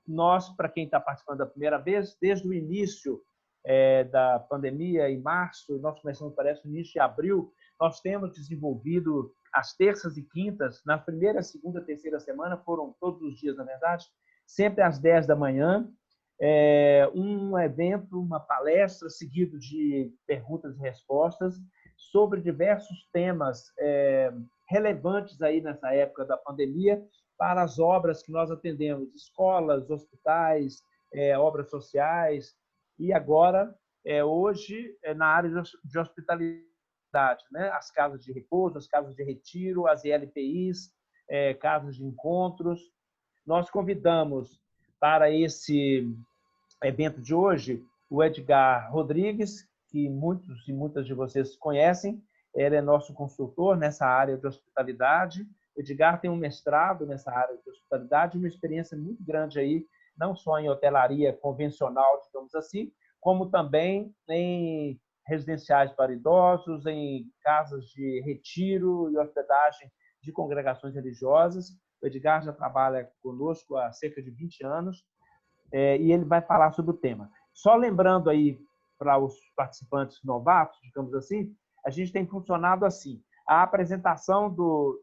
Nós, para quem está participando da primeira vez, desde o início da pandemia, em março, nós começamos, parece, no início de abril, nós temos desenvolvido as terças e quintas, na primeira, segunda, terceira semana, foram todos os dias, na verdade, sempre às 10 da manhã, um evento, uma palestra, seguido de perguntas e respostas sobre diversos temas relevantes aí nessa época da pandemia para as obras que nós atendemos, escolas, hospitais, obras sociais, e agora, hoje, na área de hospitalidade, né? As casas de repouso, as casas de retiro, as ELPIs, casas de encontros. Nós convidamos para esse evento de hoje o Edgar Rodrigues, que muitos e muitas de vocês conhecem. Ele é nosso consultor nessa área de hospitalidade. O Edgar tem um mestrado nessa área de hospitalidade, uma experiência muito grande aí, não só em hotelaria convencional, digamos assim, como também em residenciais para idosos, em casas de retiro e hospedagem de congregações religiosas. O Edgar já trabalha conosco há cerca de 20 anos e ele vai falar sobre o tema. Só lembrando aí para os participantes novatos, digamos assim, a gente tem funcionado assim. A apresentação do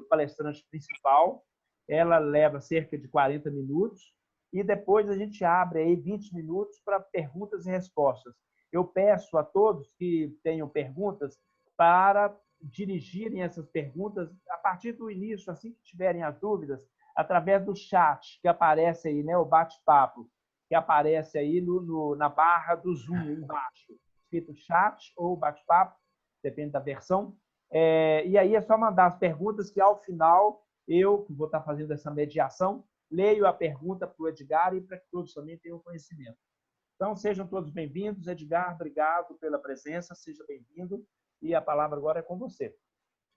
palestrante principal, ela leva cerca de 40 minutos e depois a gente abre aí 20 minutos para perguntas e respostas. Eu peço a todos que tenham perguntas para dirigirem essas perguntas a partir do início, assim que tiverem as dúvidas, através do chat que aparece aí, né, o bate-papo, que aparece aí na barra do Zoom embaixo, escrito chat ou bate-papo, depende da versão. E aí é só mandar as perguntas que, ao final, eu, que vou estar fazendo essa mediação, leio a pergunta para o Edgar e para que todos também tenham conhecimento. Então, sejam todos bem-vindos. Edgar, obrigado pela presença, seja bem-vindo. E a palavra agora é com você.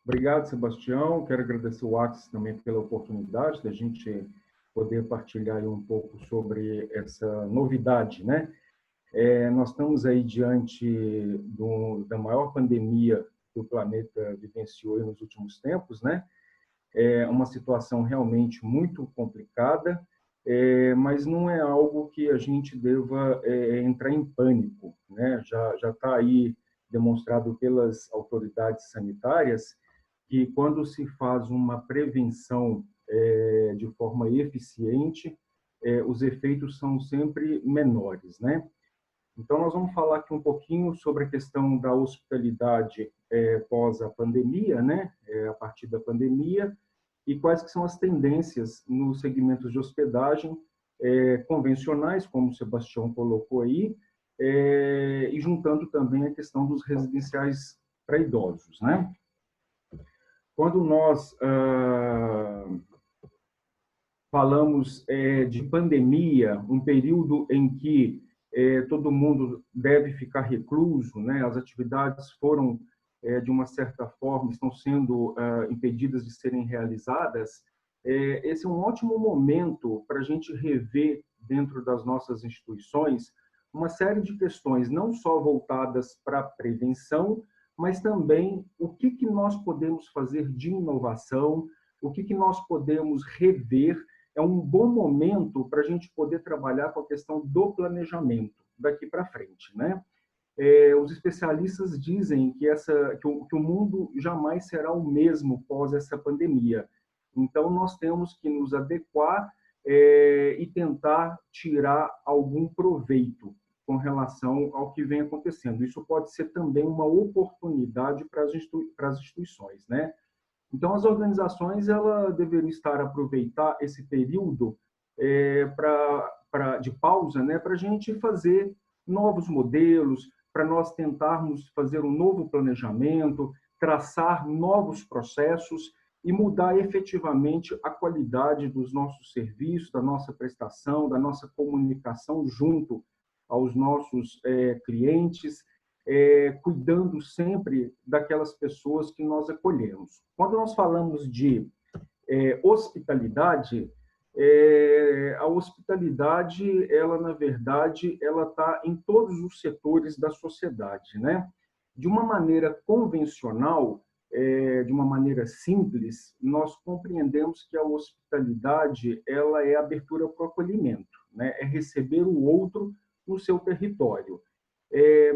Obrigado, Sebastião. Quero agradecer o Axis também pela oportunidade da gente poder partilhar um pouco sobre essa novidade, né? Nós estamos aí diante da maior pandemia que o planeta vivenciou nos últimos tempos, né? É uma situação realmente muito complicada, mas não é algo que a gente deva entrar em pânico, né? Já está aí demonstrado pelas autoridades sanitárias que quando se faz uma prevenção de forma eficiente, os efeitos são sempre menores, né? Então, nós vamos falar aqui um pouquinho sobre a questão da hospitalidade pós a pandemia, né? A partir da pandemia, e quais que são as tendências nos segmentos de hospedagem convencionais, como o Sebastião colocou aí, e juntando também a questão dos residenciais para idosos, né? Quando nós falamos de pandemia, um período em que todo mundo deve ficar recluso, né? As atividades foram, de uma certa forma, estão sendo impedidas de serem realizadas. Esse é um ótimo momento para a gente rever dentro das nossas instituições uma série de questões, não só voltadas para a prevenção, mas também o que nós podemos fazer de inovação, o que nós podemos rever. É um bom momento para a gente poder trabalhar com a questão do planejamento daqui para frente, né? Os especialistas dizem que o mundo jamais será o mesmo pós essa pandemia. Então, nós temos que nos adequar e tentar tirar algum proveito com relação ao que vem acontecendo. Isso pode ser também uma oportunidade para as instituições, né? Então, as organizações ela deveriam aproveitar esse período de pausa, né, para a gente fazer novos modelos, para nós tentarmos fazer um novo planejamento, traçar novos processos e mudar efetivamente a qualidade dos nossos serviços, da nossa prestação, da nossa comunicação junto aos nossos clientes, cuidando sempre daquelas pessoas que nós acolhemos. Quando nós falamos de hospitalidade, a hospitalidade, ela na verdade, ela está em todos os setores da sociedade, né? De uma maneira convencional, de uma maneira simples, nós compreendemos que a hospitalidade ela é abertura para o acolhimento, né? É receber o outro no seu território.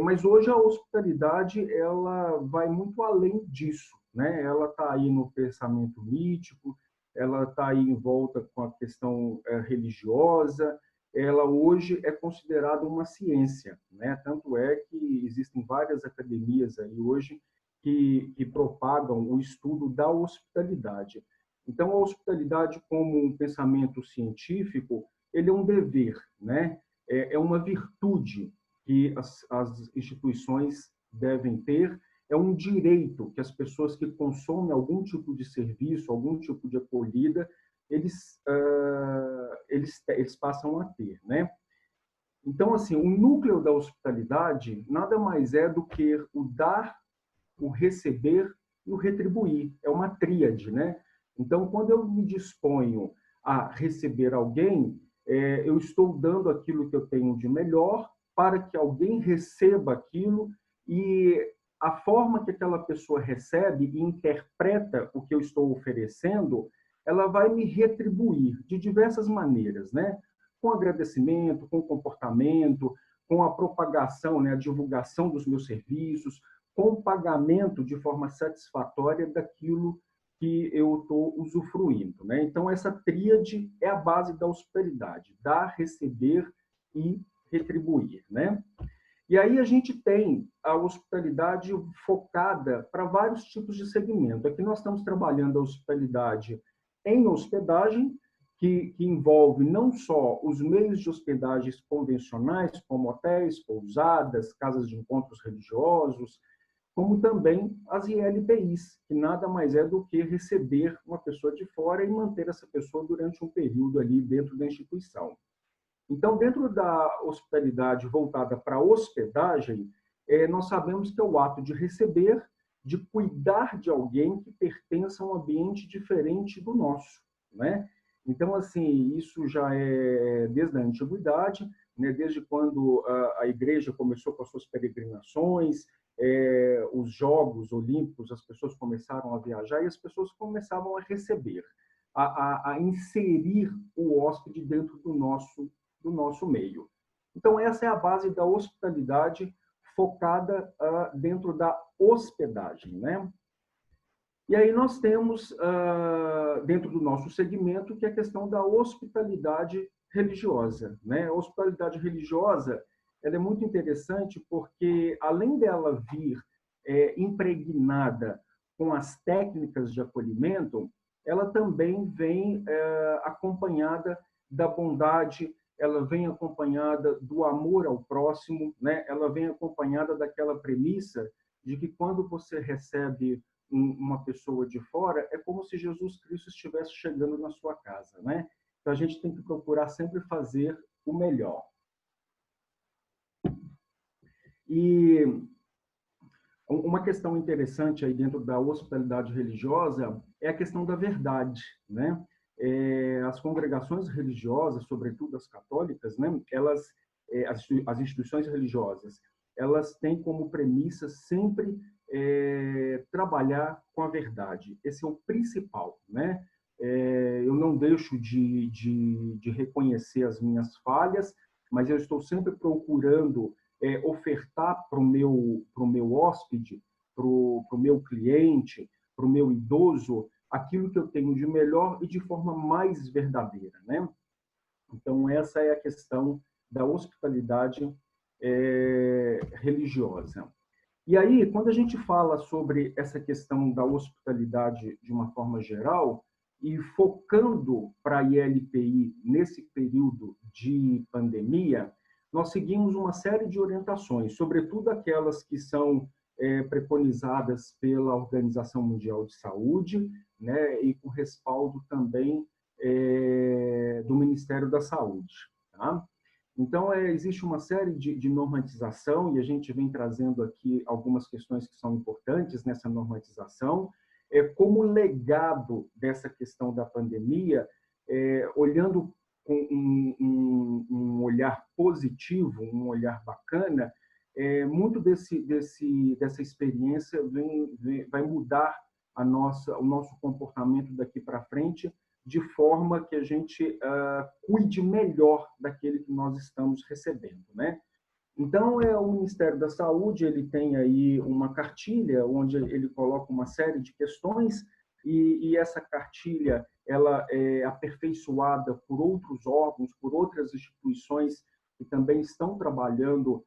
Mas hoje a hospitalidade ela vai muito além disso, né? Ela está aí no pensamento mítico, ela está aí em volta com a questão religiosa, ela hoje é considerada uma ciência, né? Tanto é que existem várias academias aí hoje que propagam o estudo da hospitalidade. Então, a hospitalidade como um pensamento científico, ele é um dever, né? É uma virtude que as instituições devem ter, é um direito que as pessoas que consomem algum tipo de serviço, algum tipo de acolhida, eles passam a ter, né? Então, assim, o núcleo da hospitalidade nada mais é do que o dar, o receber e o retribuir. É uma tríade, né? Então, quando eu me disponho a receber alguém, eu estou dando aquilo que eu tenho de melhor para que alguém receba aquilo e a forma que aquela pessoa recebe e interpreta o que eu estou oferecendo, ela vai me retribuir de diversas maneiras, né? Com agradecimento, com comportamento, com a propagação, né, a divulgação dos meus serviços, com o pagamento de forma satisfatória daquilo que eu estou usufruindo, né? Então, essa tríade é a base da hospitalidade: dar, receber e retribuir, né? E aí a gente tem a hospitalidade focada para vários tipos de segmento. Aqui nós estamos trabalhando a hospitalidade em hospedagem, que envolve não só os meios de hospedagens convencionais, como hotéis, pousadas, casas de encontros religiosos, como também as ILPIs, que nada mais é do que receber uma pessoa de fora e manter essa pessoa durante um período ali dentro da instituição. Então, dentro da hospitalidade voltada para a hospedagem, nós sabemos que é o ato de receber, de cuidar de alguém que pertence a um ambiente diferente do nosso, né? Então, assim, isso já é desde a antiguidade, né? Desde quando a igreja começou com as suas peregrinações, os Jogos Olímpicos, as pessoas começaram a viajar e as pessoas começavam a receber, a inserir o hóspede dentro do nosso meio. Então, essa é a base da hospitalidade focada dentro da hospedagem, né? E aí nós temos, dentro do nosso segmento, que é a questão da hospitalidade religiosa, né? A hospitalidade religiosa, ela é muito interessante porque, além dela vir impregnada com as técnicas de acolhimento, ela também vem acompanhada da bondade, ela vem acompanhada do amor ao próximo, né? Ela vem acompanhada daquela premissa de que quando você recebe uma pessoa de fora, é como se Jesus Cristo estivesse chegando na sua casa, né? Então a gente tem que procurar sempre fazer o melhor. E uma questão interessante aí dentro da hospitalidade religiosa é a questão da verdade, né? As congregações religiosas, sobretudo as católicas, né? As instituições religiosas, elas têm como premissa sempre trabalhar com a verdade. Esse é o principal, né? Eu não deixo de reconhecer as minhas falhas, mas eu estou sempre procurando ofertar para o meu hóspede, para o meu cliente, para o meu idoso, aquilo que eu tenho de melhor e de forma mais verdadeira, né? Então, essa é a questão da hospitalidade religiosa. E aí, quando a gente fala sobre essa questão da hospitalidade de uma forma geral, e focando para a ILPI nesse período de pandemia, nós seguimos uma série de orientações, sobretudo aquelas que são preconizadas pela Organização Mundial de Saúde, né, e com respaldo também do Ministério da Saúde. Tá? Então, existe uma série de normatização, e a gente vem trazendo aqui algumas questões que são importantes nessa normatização, como legado dessa questão da pandemia, olhando com um olhar positivo, um olhar bacana, muito dessa experiência vai mudar o nosso comportamento daqui para frente, de forma que a gente cuide melhor daquele que nós estamos recebendo, né? Então, o Ministério da Saúde ele tem aí uma cartilha onde ele coloca uma série de questões e essa cartilha ela é aperfeiçoada por outros órgãos, por outras instituições que também estão trabalhando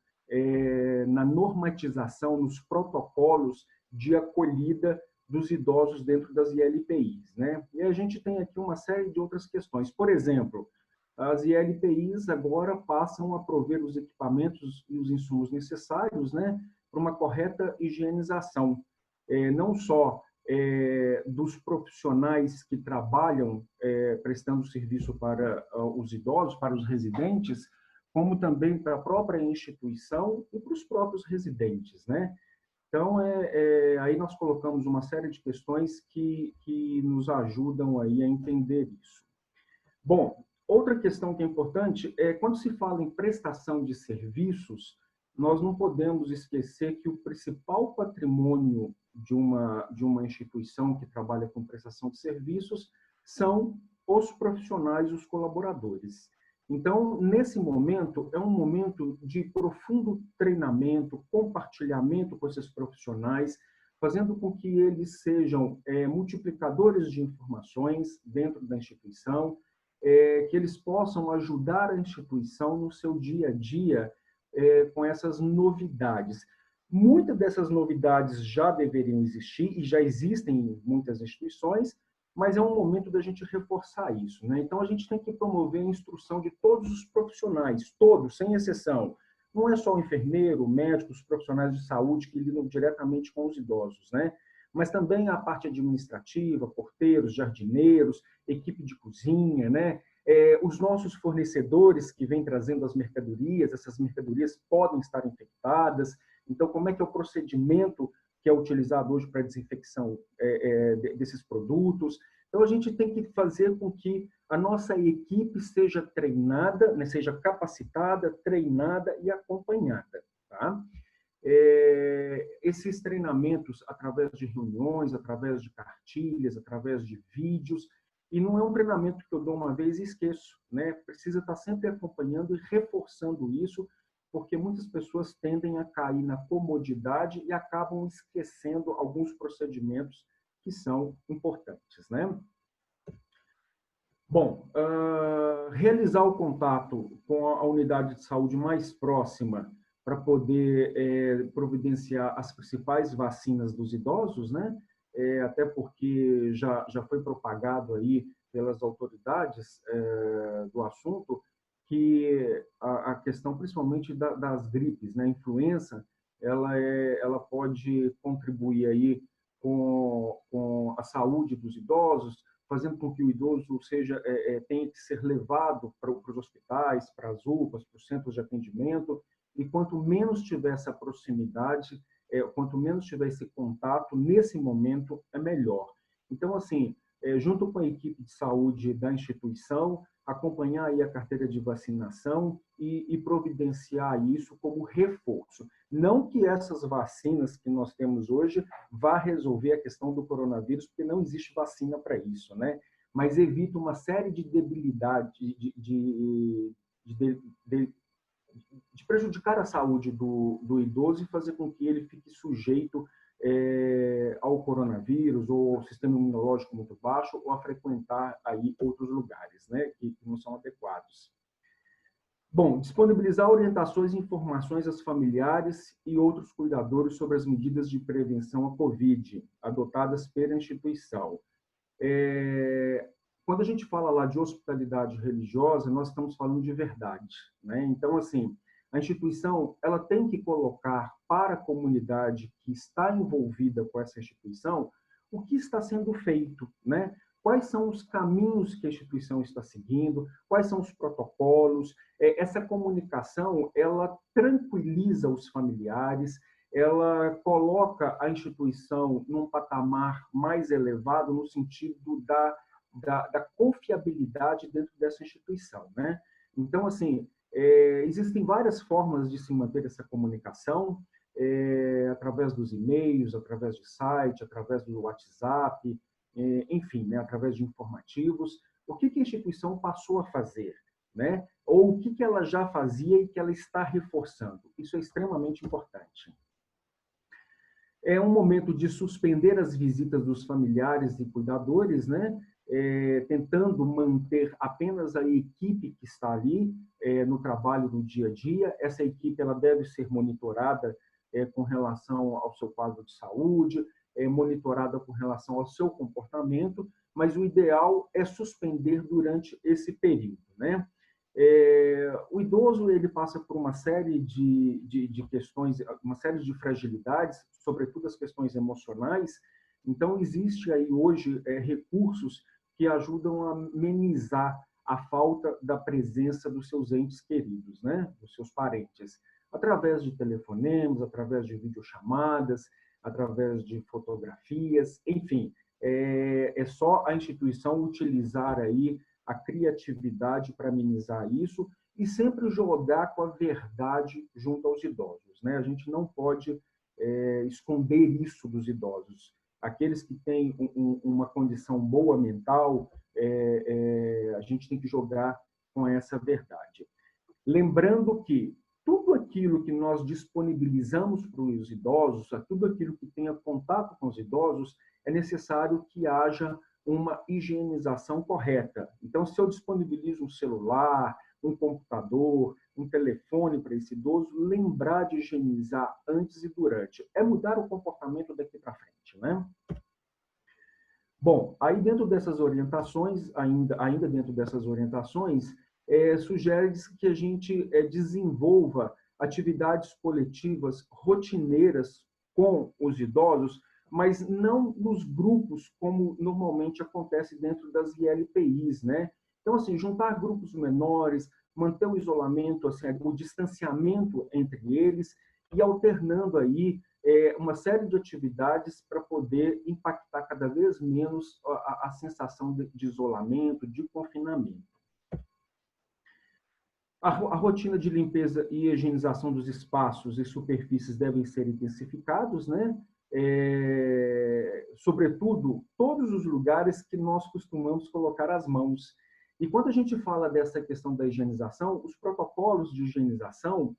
na normatização, nos protocolos de acolhida dos idosos dentro das ILPIs, né? E a gente tem aqui uma série de outras questões. Por exemplo, as ILPIs agora passam a prover os equipamentos e os insumos necessários, né, para uma correta higienização, não só dos profissionais que trabalham prestando serviço para os idosos, para os residentes, como também para a própria instituição e para os próprios residentes, né? Então, aí nós colocamos uma série de questões que nos ajudam aí a entender isso. Bom, outra questão que é importante é quando se fala em prestação de serviços, nós não podemos esquecer que o principal patrimônio de uma instituição que trabalha com prestação de serviços são os profissionais, os colaboradores. Então, nesse momento, é um momento de profundo treinamento, compartilhamento com esses profissionais, fazendo com que eles sejam multiplicadores de informações dentro da instituição, que eles possam ajudar a instituição no seu dia a dia com essas novidades. Muitas dessas novidades já deveriam existir e já existem em muitas instituições, mas é um momento da gente reforçar isso, né? Então, a gente tem que promover a instrução de todos os profissionais, todos, sem exceção. Não é só o enfermeiro, o médico, os profissionais de saúde que lidam diretamente com os idosos, né? Mas também a parte administrativa, porteiros, jardineiros, equipe de cozinha, né? Os nossos fornecedores que vêm trazendo as mercadorias, essas mercadorias podem estar infectadas. Então, como é que é o procedimento que é utilizado hoje para a desinfecção desses produtos? Então, a gente tem que fazer com que a nossa equipe seja treinada, né, seja capacitada, treinada e acompanhada, tá? Esses treinamentos através de reuniões, através de cartilhas, através de vídeos, e não é um treinamento que eu dou uma vez e esqueço, né? Precisa estar sempre acompanhando e reforçando isso, porque muitas pessoas tendem a cair na comodidade e acabam esquecendo alguns procedimentos que são importantes, né? Bom, realizar o contato com a unidade de saúde mais próxima para poder providenciar as principais vacinas dos idosos, né? Até porque já foi propagado aí pelas autoridades do assunto que a questão principalmente das gripes, né? A influenza, ela pode contribuir aí com a saúde dos idosos, fazendo com que o idoso tenha que ser levado para os hospitais, para as UPAs, para os centros de atendimento, e quanto menos tiver essa proximidade, quanto menos tiver esse contato, nesse momento, é melhor. Então, assim, junto com a equipe de saúde da instituição, acompanhar aí a carteira de vacinação e providenciar isso como reforço. Não que essas vacinas que nós temos hoje vá resolver a questão do coronavírus, porque não existe vacina para isso, né? Mas evita uma série de debilidades, de prejudicar a saúde do idoso e fazer com que ele fique sujeito ao coronavírus ou ao sistema imunológico muito baixo ou a frequentar aí outros lugares, né, que não são adequados. Bom, disponibilizar orientações e informações aos familiares e outros cuidadores sobre as medidas de prevenção à Covid adotadas pela instituição. Quando a gente fala lá de hospitalidade religiosa, nós estamos falando de verdade, né? Então, assim, a instituição ela tem que colocar para a comunidade que está envolvida com essa instituição o que está sendo feito, né? Quais são os caminhos que a instituição está seguindo, quais são os protocolos. Essa comunicação, ela tranquiliza os familiares, ela coloca a instituição num patamar mais elevado no sentido da confiabilidade dentro dessa instituição, né? Então, assim, Existem várias formas de se manter essa comunicação, através dos e-mails, através de site, através do WhatsApp, enfim, né, através de informativos. O que a instituição passou a fazer, né? Ou o que ela já fazia e que ela está reforçando? Isso é extremamente importante. É um momento de suspender as visitas dos familiares e cuidadores, né? Tentando manter apenas a equipe que está ali no trabalho do dia a dia. Essa equipe ela deve ser monitorada com relação ao seu quadro de saúde, monitorada com relação ao seu comportamento, mas o ideal é suspender durante esse período, né? O idoso ele passa por uma série de questões, uma série de fragilidades, sobretudo as questões emocionais. Então, existe aí hoje recursos que ajudam a amenizar a falta da presença dos seus entes queridos, né? Dos seus parentes, através de telefonemas, através de videochamadas, através de fotografias, enfim, é só a instituição utilizar aí a criatividade para amenizar isso e sempre jogar com a verdade junto aos idosos, né? A gente não pode esconder isso dos idosos. Aqueles que têm uma condição boa mental, a gente tem que jogar com essa verdade. Lembrando que tudo aquilo que nós disponibilizamos para os idosos, tudo aquilo que tenha contato com os idosos, é necessário que haja uma higienização correta. Então, se eu disponibilizo um celular, um computador, um telefone para esse idoso, lembrar de higienizar antes e durante. É mudar o comportamento daqui para frente, né? Bom, aí dentro dessas orientações, ainda dentro dessas orientações, sugere-se que a gente desenvolva atividades coletivas rotineiras com os idosos, mas não nos grupos como normalmente acontece dentro das ILPIs, né? Então, assim, juntar grupos menores, manter o isolamento, assim, o distanciamento entre eles e alternando aí uma série de atividades para poder impactar cada vez menos a sensação de isolamento, de confinamento. A rotina de limpeza e higienização dos espaços e superfícies devem ser intensificados, né? Sobretudo, todos os lugares que nós costumamos colocar as mãos. E quando a gente fala dessa questão da higienização, os protocolos de higienização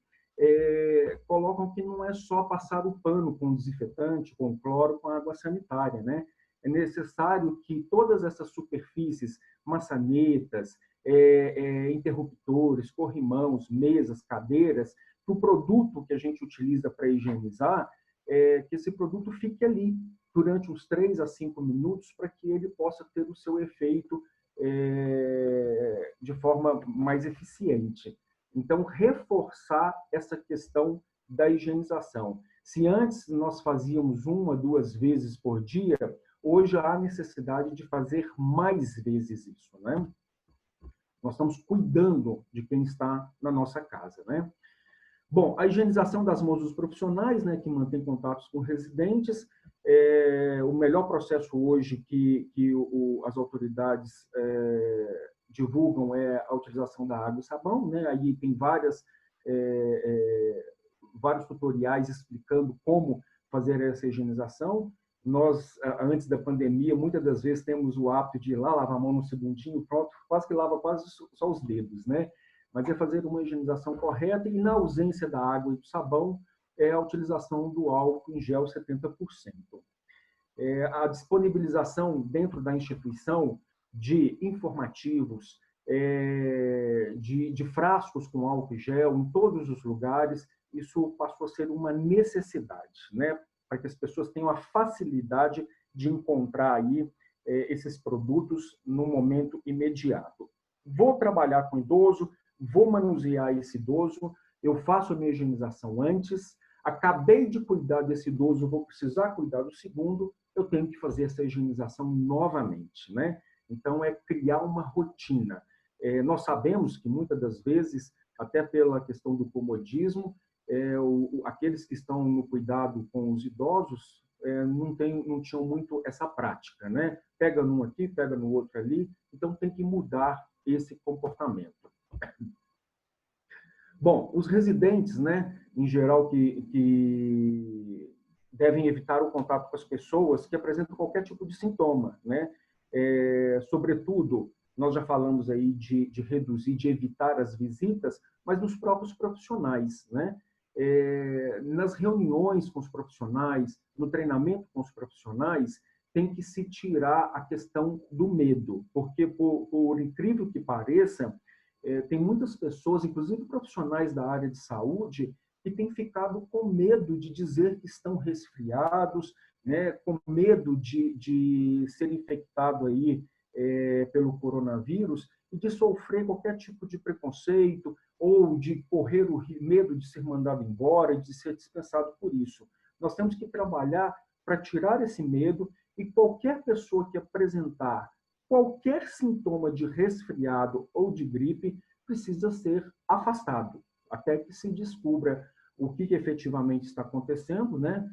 colocam que não é só passar o pano com desinfetante, com cloro, com água sanitária, né? É necessário que todas essas superfícies, maçanetas, interruptores, corrimãos, mesas, cadeiras, que o produto que a gente utiliza para higienizar, que esse produto fique ali durante uns 3 a 5 minutos para que ele possa ter o seu efeito de forma mais eficiente. Então, reforçar essa questão da higienização. Se antes nós fazíamos 1 a 2 vezes por dia, hoje há necessidade de fazer mais vezes isso, né? Nós estamos cuidando de quem está na nossa casa, né? Bom, a higienização das mãos dos profissionais, né, que mantém contatos com residentes, o melhor processo hoje que as autoridades divulgam é a utilização da água e sabão, né? Aí tem vários tutoriais explicando como fazer essa higienização. Nós, antes da pandemia, muitas das vezes temos o hábito de ir lá, lavar a mão no segundinho, pronto, quase que lava quase só os dedos, né? Mas é fazer uma higienização correta e, na ausência da água e do sabão, a utilização do álcool em gel 70%. A disponibilização dentro da instituição de informativos, de frascos com álcool em gel em todos os lugares, isso passou a ser uma necessidade, né? Para que as pessoas tenham a facilidade de encontrar aí esses produtos no momento imediato. Vou trabalhar com idoso, vou manusear esse idoso, eu faço a minha higienização antes, acabei de cuidar desse idoso, vou precisar cuidar do segundo, eu tenho que fazer essa higienização novamente, né? Então, é criar uma rotina. Nós sabemos que, muitas das vezes, até pela questão do comodismo, aqueles que estão no cuidado com os idosos não tinham muito essa prática, né? Pega num aqui, pega no outro ali, então tem que mudar esse comportamento. Bom, os residentes, né, em geral, que devem evitar o contato com as pessoas que apresentam qualquer tipo de sintoma, né? Sobretudo, nós já falamos aí de reduzir, de evitar as visitas, mas dos próprios profissionais, né? Nas reuniões com os profissionais, no treinamento com os profissionais, tem que se tirar a questão do medo, porque, por incrível que pareça, tem muitas pessoas, inclusive profissionais da área de saúde, que têm ficado com medo de dizer que estão resfriados, né, com medo de ser infectado aí, pelo coronavírus e de sofrer qualquer tipo de preconceito ou de correr o medo de ser mandado embora, de ser dispensado por isso. Nós temos que trabalhar para tirar esse medo e qualquer pessoa que apresentar qualquer sintoma de resfriado ou de gripe precisa ser afastado, até que se descubra o que efetivamente está acontecendo, né?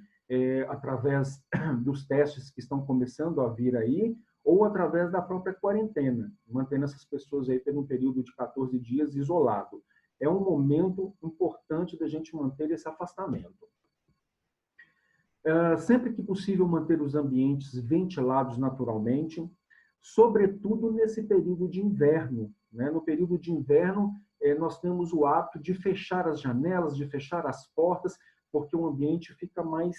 Através dos testes que estão começando a vir aí, ou através da própria quarentena, mantendo essas pessoas aí por um período de 14 dias isolado. É um momento importante da gente manter esse afastamento. Sempre que possível, manter os ambientes ventilados naturalmente, sobretudo nesse período de inverno, né? No período de inverno, nós temos o hábito de fechar as janelas, de fechar as portas, porque o ambiente fica mais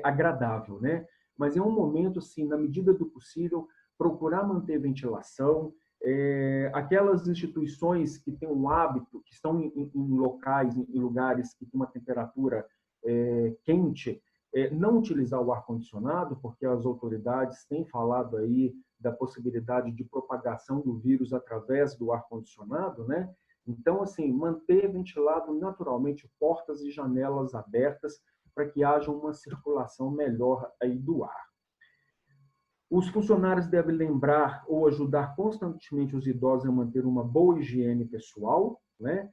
agradável, né? Mas é um momento, assim, na medida do possível, procurar manter ventilação. Aquelas instituições que têm um hábito, que estão em locais, em lugares que têm uma temperatura quente, não utilizar o ar-condicionado, porque as autoridades têm falado aí da possibilidade de propagação do vírus através do ar-condicionado, né? Então, assim, manter ventilado naturalmente portas e janelas abertas para que haja uma circulação melhor aí do ar. Os funcionários devem lembrar ou ajudar constantemente os idosos a manter uma boa higiene pessoal, né?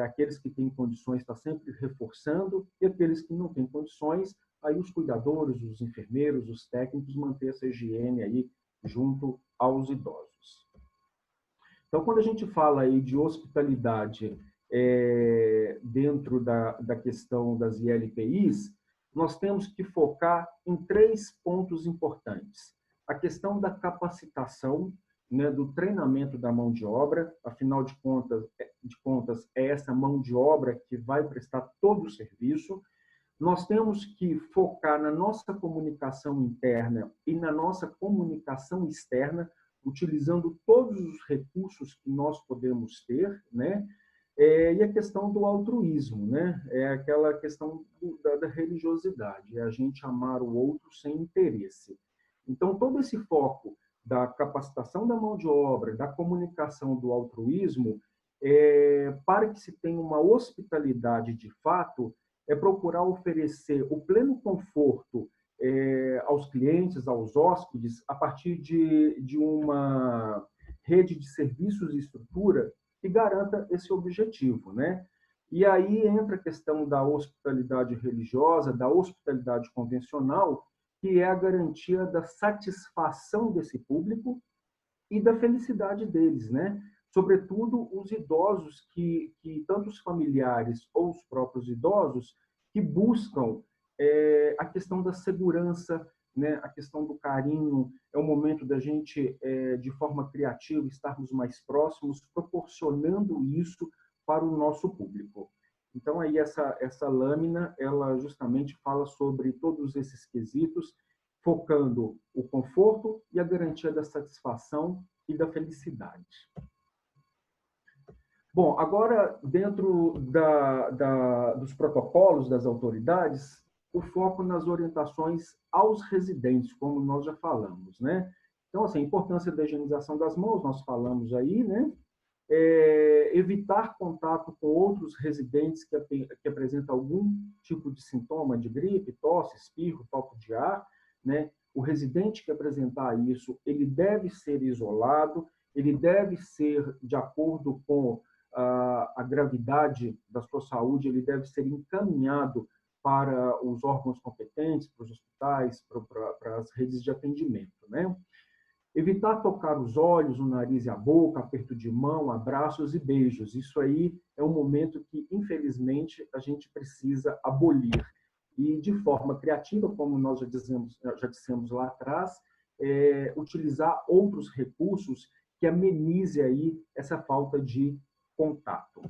Aqueles que têm condições estão sempre reforçando, e aqueles que não têm condições, aí os cuidadores, os enfermeiros, os técnicos, manter essa higiene aí junto aos idosos. Então, quando a gente fala aí de hospitalidade dentro da questão das ILPIs, nós temos que focar em 3 pontos importantes. A questão da capacitação, né, do treinamento da mão de obra, afinal de contas, é essa mão de obra que vai prestar todo o serviço. Nós temos que focar na nossa comunicação interna e na nossa comunicação externa, utilizando todos os recursos que nós podemos ter, né? E a questão do altruísmo, né? É aquela questão da religiosidade, é a gente amar o outro sem interesse. Então, todo esse foco da capacitação da mão de obra, da comunicação do altruísmo, para que se tenha uma hospitalidade de fato, é procurar oferecer o pleno conforto aos clientes, aos hóspedes, a partir de uma rede de serviços e estrutura que garanta esse objetivo, né? E aí entra a questão da hospitalidade religiosa, da hospitalidade convencional, que é a garantia da satisfação desse público e da felicidade deles, né? Sobretudo os idosos que tanto os familiares ou os próprios idosos, que buscam a questão da segurança, né? A questão do carinho. É o momento da gente, de forma criativa, estarmos mais próximos, proporcionando isso para o nosso público. Então, aí essa lâmina, ela justamente fala sobre todos esses quesitos, focando o conforto e a garantia da satisfação e da felicidade. Bom, agora, dentro dos protocolos das autoridades, o foco nas orientações aos residentes, como nós já falamos, né? Então, assim, a importância da higienização das mãos, nós falamos aí, né? Evitar contato com outros residentes que apresentam algum tipo de sintoma de gripe, tosse, espirro, falta de ar, né? O residente que apresentar isso, ele deve ser isolado, ele deve ser, de acordo com a gravidade da sua saúde, ele deve ser encaminhado para os órgãos competentes, para os hospitais, para as redes de atendimento, né? Evitar tocar os olhos, o nariz e a boca, aperto de mão, abraços e beijos. Isso aí é um momento que, infelizmente, a gente precisa abolir. E, de forma criativa, como nós já dissemos lá atrás, utilizar outros recursos que amenize aí essa falta de contato.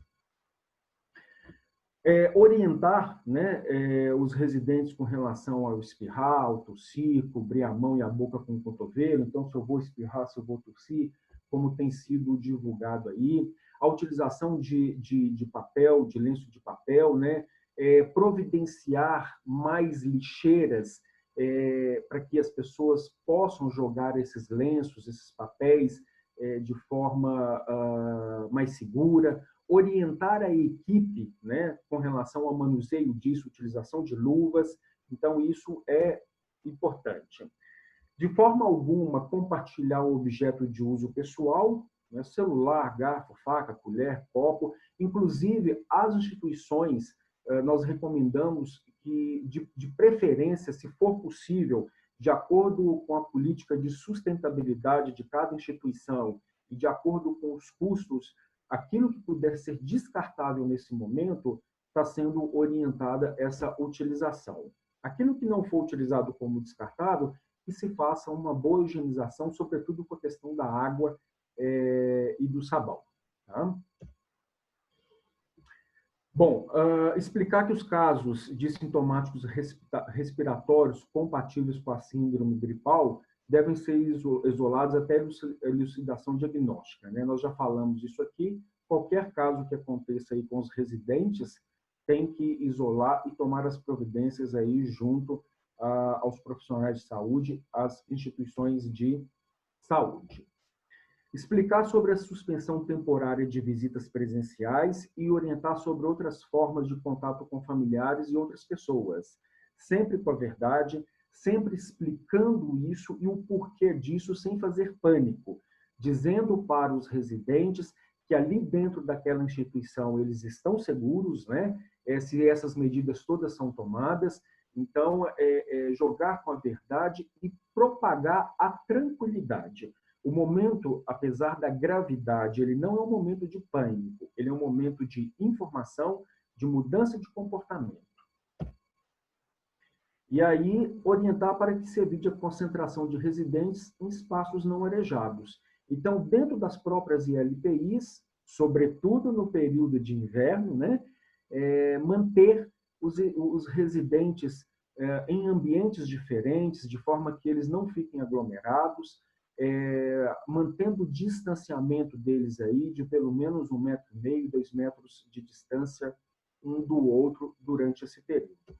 Orientar, né, os residentes com relação ao espirrar, ao tossir, cobrir a mão e a boca com o cotovelo. Então, se eu vou espirrar, se eu vou tossir, como tem sido divulgado aí. A utilização de papel, de lenço de papel, né, providenciar mais lixeiras para que as pessoas possam jogar esses lenços, esses papéis, de forma mais segura. Orientar a equipe, né, com relação ao manuseio disso, utilização de luvas. Então, isso é importante. De forma alguma, compartilhar o objeto de uso pessoal, né, celular, garfo, faca, colher, copo. Inclusive, as instituições, nós recomendamos que, de preferência, se for possível, de acordo com a política de sustentabilidade de cada instituição e de acordo com os custos, aquilo que puder ser descartável nesse momento está sendo orientada essa utilização. Aquilo que não for utilizado como descartável, que se faça uma boa higienização, sobretudo com a questão da água e do sabão. Tá? Bom, explicar que os casos de sintomáticos respiratórios compatíveis com a síndrome gripal devem ser isolados até a elucidação diagnóstica, né? Nós já falamos isso aqui. Qualquer caso que aconteça aí com os residentes tem que isolar e tomar as providências aí junto aos profissionais de saúde, às instituições de saúde. Explicar sobre a suspensão temporária de visitas presenciais e orientar sobre outras formas de contato com familiares e outras pessoas, sempre com a verdade, sempre explicando isso e o porquê disso sem fazer pânico, dizendo para os residentes que ali dentro daquela instituição eles estão seguros, né? Se essas medidas todas são tomadas. Então, jogar com a verdade e propagar a tranquilidade. O momento, apesar da gravidade, ele não é um momento de pânico, ele é um momento de informação, de mudança de comportamento. E aí, orientar para que se evite a concentração de residentes em espaços não arejados. Então, dentro das próprias ILPIs, sobretudo no período de inverno, né, manter os residentes em ambientes diferentes, de forma que eles não fiquem aglomerados, mantendo o distanciamento deles aí de pelo menos 1,5 metro, 2 metros de distância um do outro durante esse período.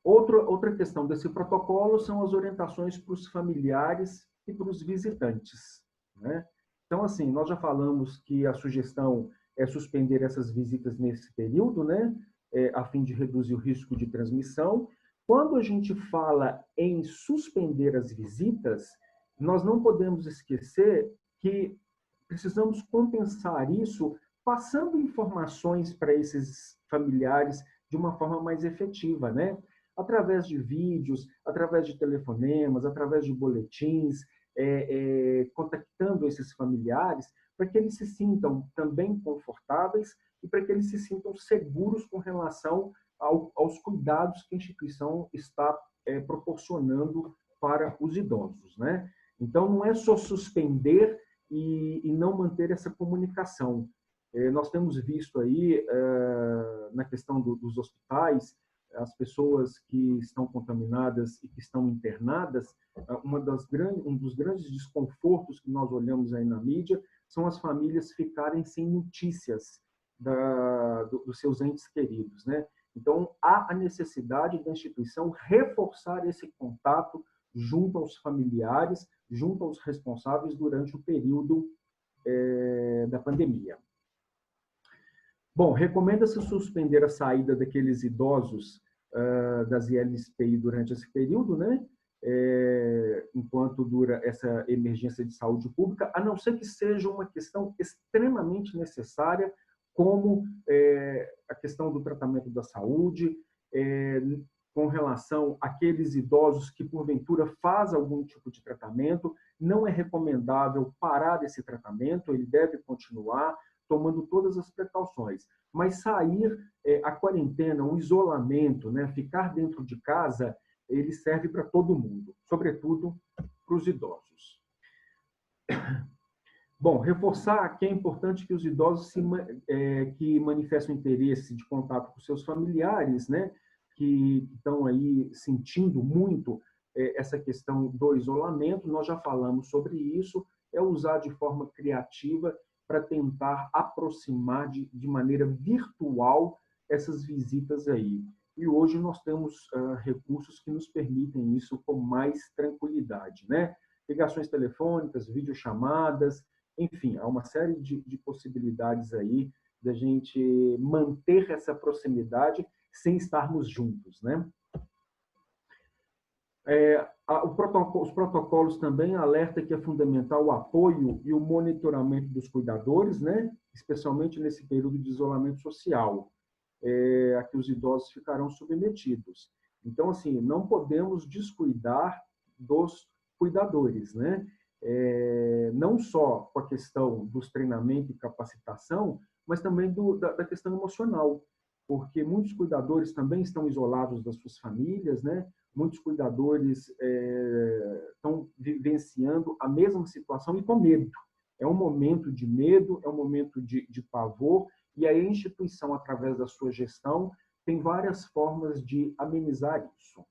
Outra questão desse protocolo são as orientações para os familiares e para os visitantes, né? Então, assim, nós já falamos que a sugestão é suspender essas visitas nesse período, né? A fim de reduzir o risco de transmissão. Quando a gente fala em suspender as visitas, nós não podemos esquecer que precisamos compensar isso passando informações para esses familiares de uma forma mais efetiva, né? Através de vídeos, através de telefonemas, através de boletins, contactando esses familiares para que eles se sintam também confortáveis e para que eles se sintam seguros com relação aos cuidados que a instituição está proporcionando para os idosos, né? Então, não é só suspender e não manter essa comunicação. Nós temos visto aí, na questão dos hospitais, as pessoas que estão contaminadas e que estão internadas, um dos grandes desconfortos que nós olhamos aí na mídia são as famílias ficarem sem notícias dos seus entes queridos, né? Então, há a necessidade da instituição reforçar esse contato junto aos familiares, junto aos responsáveis durante o período da pandemia. Bom, recomenda-se suspender a saída daqueles idosos das ILSPI durante esse período, né? Enquanto dura essa emergência de saúde pública, a não ser que seja uma questão extremamente necessária, como a questão do tratamento da saúde, com relação àqueles idosos que, porventura, faz algum tipo de tratamento. Não é recomendável parar desse tratamento, ele deve continuar tomando todas as precauções. Mas sair, a quarentena, o isolamento, né, ficar dentro de casa, ele serve para todo mundo, sobretudo para os idosos. Bom, reforçar que é importante que os idosos que manifestam interesse de contato com seus familiares, né, que estão aí sentindo muito essa questão do isolamento, nós já falamos sobre isso, é usar de forma criativa para tentar aproximar de maneira virtual essas visitas aí. E hoje nós temos recursos que nos permitem isso com mais tranquilidade, né? Ligações telefônicas, videochamadas, enfim, há uma série de possibilidades aí da gente manter essa proximidade sem estarmos juntos, né? Os protocolos também alertam que é fundamental o apoio e o monitoramento dos cuidadores, né? Especialmente nesse período de isolamento social, a que os idosos ficarão submetidos. Então, assim, não podemos descuidar dos cuidadores, né? Não só com a questão dos treinamentos e capacitação, mas também da questão emocional, porque muitos cuidadores também estão isolados das suas famílias, né? Muitos cuidadores estão vivenciando a mesma situação e com medo. É um momento de medo, é um momento de pavor, e a instituição, através da sua gestão, tem várias formas de amenizar isso.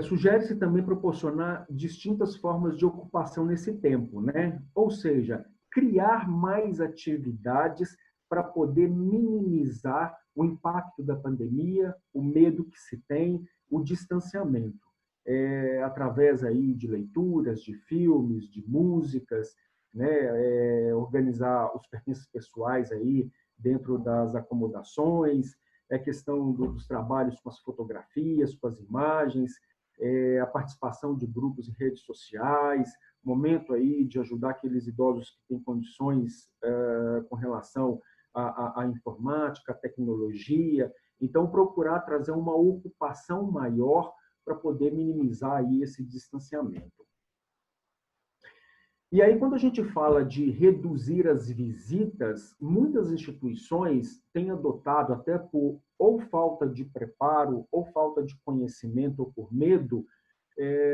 Sugere-se também proporcionar distintas formas de ocupação nesse tempo, né? Ou seja, criar mais atividades para poder minimizar o impacto da pandemia, o medo que se tem, o distanciamento, através aí de leituras, de filmes, de músicas, né? Organizar os pertences pessoais aí dentro das acomodações, a questão dos trabalhos com as fotografias, com as imagens, a participação de grupos em redes sociais, momento aí de ajudar aqueles idosos que têm condições com relação à informática, à tecnologia. Então, procurar trazer uma ocupação maior para poder minimizar aí esse distanciamento. E aí, quando a gente fala de reduzir as visitas, muitas instituições têm adotado, até por ou falta de preparo, ou falta de conhecimento, ou por medo,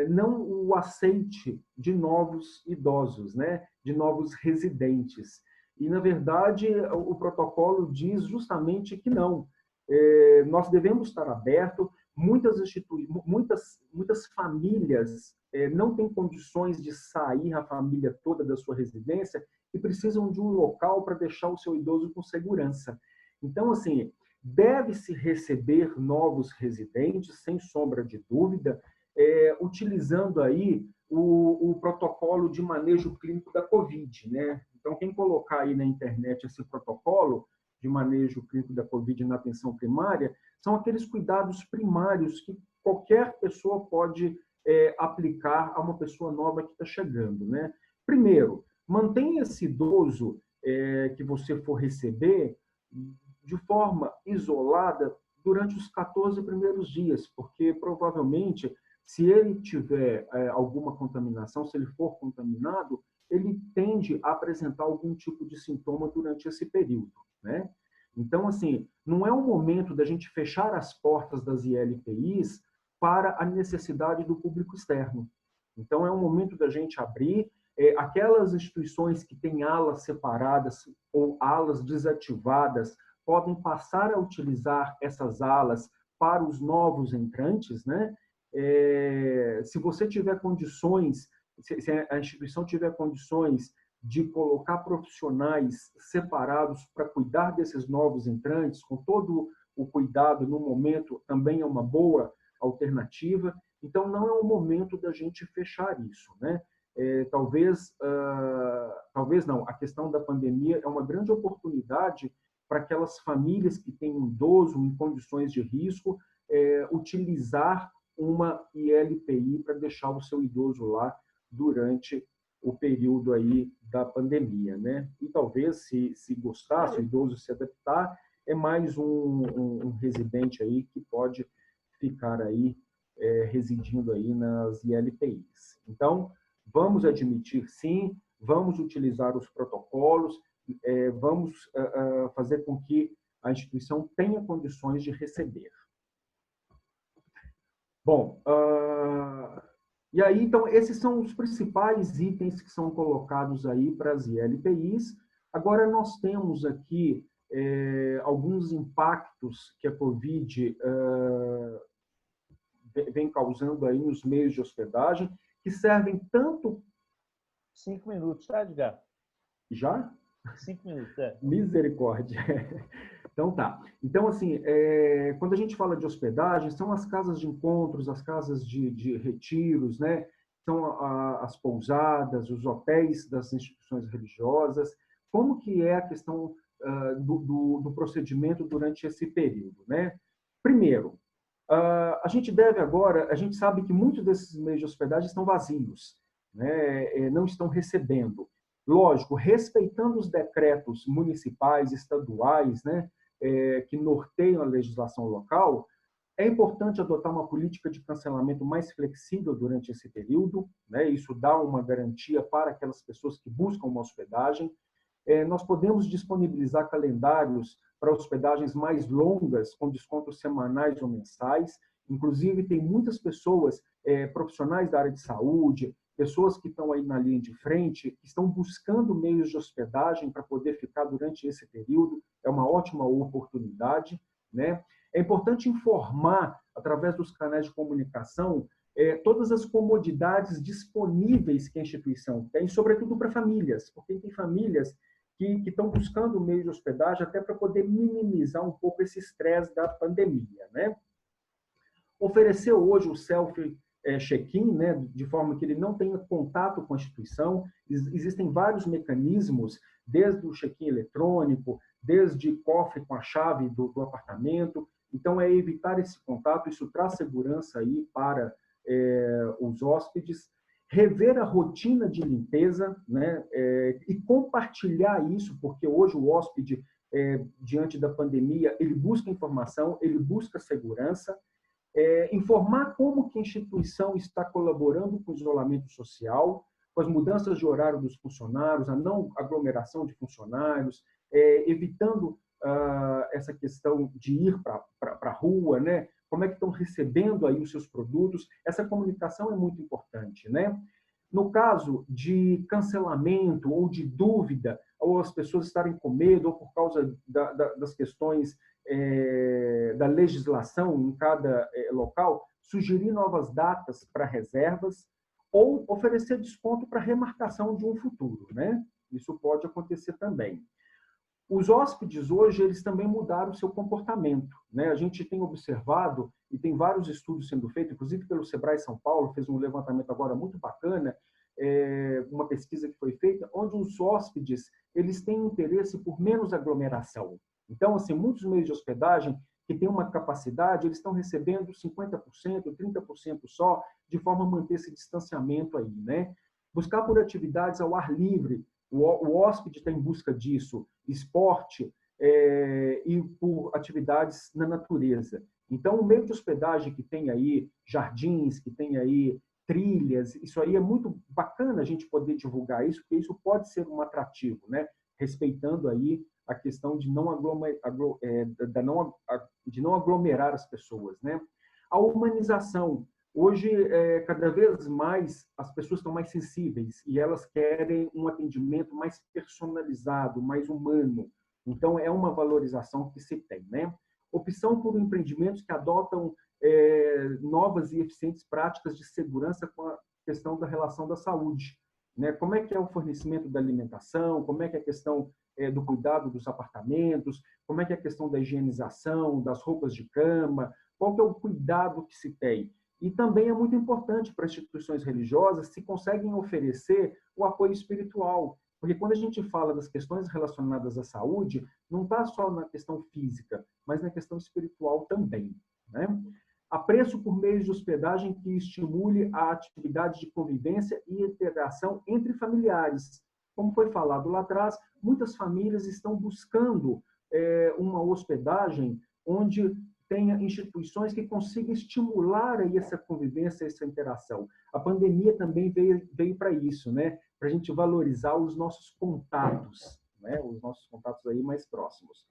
não o aceite de novos idosos, né? De novos residentes. E, na verdade, o protocolo diz justamente que não. Nós devemos estar abertos. Muitas famílias não têm condições de sair a família toda da sua residência e precisam de um local para deixar o seu idoso com segurança. Então, assim, deve-se receber novos residentes, sem sombra de dúvida, utilizando aí o protocolo de manejo clínico da Covid, né? Então, quem colocar aí na internet esse protocolo de manejo clínico da Covid na atenção primária, são aqueles cuidados primários que qualquer pessoa pode aplicar a uma pessoa nova que está chegando, né? Primeiro, mantenha esse idoso que você for receber de forma isolada durante os 14 primeiros dias, porque provavelmente, se ele tiver alguma contaminação, se ele for contaminado, ele tende a apresentar algum tipo de sintoma durante esse período, né? Então, assim, não é um momento da gente fechar as portas das ILPIs para a necessidade do público externo. Então, é um momento da gente abrir aquelas instituições que têm alas separadas ou alas desativadas, podem passar a utilizar essas alas para os novos entrantes, né? Se você tiver condições, se a instituição tiver condições de colocar profissionais separados para cuidar desses novos entrantes, com todo o cuidado no momento, também é uma boa alternativa. Então, não é o momento da gente fechar isso, né? Talvez não, a questão da pandemia é uma grande oportunidade para aquelas famílias que têm um idoso em condições de risco, utilizar uma ILPI para deixar o seu idoso lá durante o período aí da pandemia, né? E talvez, se gostar, se o idoso se adaptar, é mais um residente aí que pode ficar aí residindo aí nas ILPIs. Então, vamos admitir sim, vamos utilizar os protocolos, vamos fazer com que a instituição tenha condições de receber. Bom, e aí, então, esses são os principais itens que são colocados aí para as ILPIs. Agora, nós temos aqui alguns impactos que a Covid vem causando aí nos meios de hospedagem, que servem tanto... 5 minutos, tá, Edgar? Já? 5 minutos, Misericórdia. Então, tá. Então, assim, quando a gente fala de hospedagem, são as casas de encontros, as casas de retiros, né? São as pousadas, os hotéis das instituições religiosas. Como que é a questão do procedimento durante esse período, né? Primeiro, a gente sabe que muitos desses meios de hospedagem estão vazios, né? Não estão recebendo. Lógico, respeitando os decretos municipais, estaduais, né? Que norteiam a legislação local, é importante adotar uma política de cancelamento mais flexível durante esse período, né? Isso dá uma garantia para aquelas pessoas que buscam uma hospedagem. Nós podemos disponibilizar calendários para hospedagens mais longas, com descontos semanais ou mensais. Inclusive, tem muitas pessoas, profissionais da área de saúde, pessoas que estão aí na linha de frente, que estão buscando meios de hospedagem para poder ficar durante esse período. É uma ótima oportunidade, né? É importante informar, através dos canais de comunicação, todas as comodidades disponíveis que a instituição tem, sobretudo para famílias, porque tem famílias que estão buscando meio de hospedagem até para poder minimizar um pouco esse estresse da pandemia, né? Oferecer hoje o self-check-in, né, de forma que ele não tenha contato com a instituição. Existem vários mecanismos, desde o check-in eletrônico, desde cofre com a chave do apartamento. Então, é evitar esse contato, isso traz segurança aí para os hóspedes. Rever a rotina de limpeza, né, e compartilhar isso, porque hoje o hóspede, diante da pandemia, ele busca informação, ele busca segurança. Informar como que a instituição está colaborando com o isolamento social, com as mudanças de horário dos funcionários, a não aglomeração de funcionários, evitando essa questão de ir para a rua, né? Como é que estão recebendo aí os seus produtos. Essa comunicação é muito importante, né? No caso de cancelamento ou de dúvida, ou as pessoas estarem com medo, ou por causa das questões da legislação em cada local, sugerir novas datas para reservas ou oferecer desconto para remarcação de um futuro, né? Isso pode acontecer também. Os hóspedes hoje, eles também mudaram o seu comportamento, né? A gente tem observado, e tem vários estudos sendo feitos, inclusive pelo Sebrae São Paulo, fez um levantamento agora muito bacana, uma pesquisa que foi feita, onde os hóspedes, eles têm interesse por menos aglomeração. Então, assim, muitos meios de hospedagem que têm uma capacidade, eles estão recebendo 50%, 30% só, de forma a manter esse distanciamento aí, né? Buscar por atividades ao ar livre. O hóspede está em busca disso, esporte e por atividades na natureza. Então, o meio de hospedagem que tem aí jardins, que tem aí trilhas, isso aí é muito bacana a gente poder divulgar isso, porque isso pode ser um atrativo, né? Respeitando aí a questão de não aglomerar as pessoas, né? A humanização. Hoje, cada vez mais, as pessoas estão mais sensíveis e elas querem um atendimento mais personalizado, mais humano. Então, é uma valorização que se tem, né? Opção por empreendimentos que adotam novas e eficientes práticas de segurança com a questão da relação da saúde, né? Como é que é o fornecimento da alimentação, como é que é a questão do cuidado dos apartamentos, como é que é a questão da higienização, das roupas de cama, qual que é o cuidado que se tem. E também é muito importante para as instituições religiosas se conseguem oferecer o apoio espiritual. Porque quando a gente fala das questões relacionadas à saúde, não está só na questão física, mas na questão espiritual também, né? Apreço por meios de hospedagem que estimule a atividade de convivência e interação entre familiares. Como foi falado lá atrás, muitas famílias estão buscando uma hospedagem onde tenha instituições que consigam estimular aí essa convivência, essa interação. A pandemia também veio para isso, né? Para a gente valorizar os nossos contatos, né? Os nossos contatos aí mais próximos.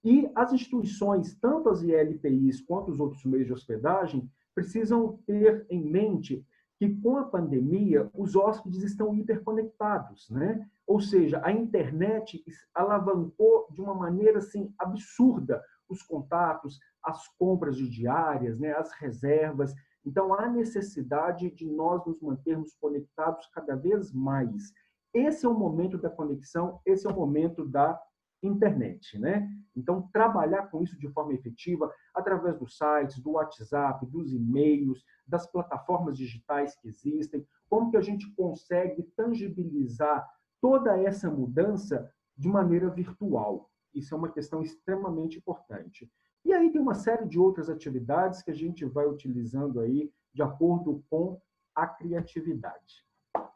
E as instituições, tanto as ILPIs quanto os outros meios de hospedagem, precisam ter em mente que, com a pandemia, os hóspedes estão hiperconectados, né? Ou seja, a internet alavancou de uma maneira assim, absurda os contatos, as compras de diárias, né? As reservas. Então, há necessidade de nós nos mantermos conectados cada vez mais. Esse é o momento da conexão, esse é o momento da internet, né? Então, trabalhar com isso de forma efetiva, através dos sites, do WhatsApp, dos e-mails, das plataformas digitais que existem, como que a gente consegue tangibilizar toda essa mudança de maneira virtual. Isso é uma questão extremamente importante. E aí tem uma série de outras atividades que a gente vai utilizando aí de acordo com a criatividade.